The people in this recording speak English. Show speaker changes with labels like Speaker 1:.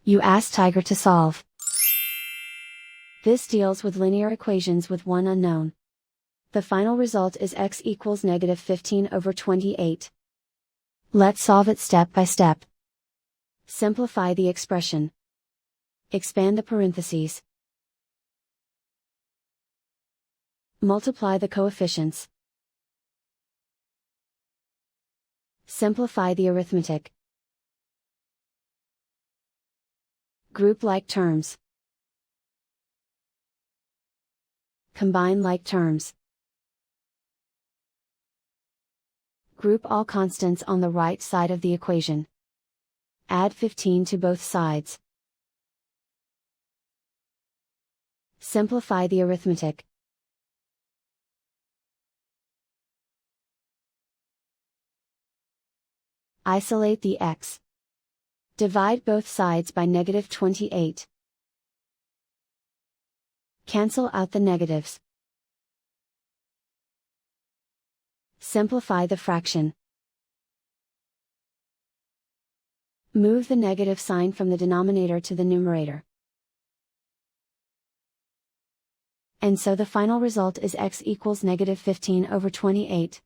Speaker 1: You ask Tiger to solve. This deals with linear equations with one unknown. The final result is x equals negative 15 over 28. Let's solve it step by step. Simplify the expression. Expand the parentheses. Multiply the coefficients. Simplify the arithmetic. Group like terms. Combine like terms. Group all constants on the right side of the equation. Add 15 to both sides. Simplify the arithmetic. Isolate the x. Divide both sides by negative 28. Cancel out the negatives. Simplify the fraction. Move the negative sign from the denominator to the numerator. And so the final result is x equals negative 15 over 28.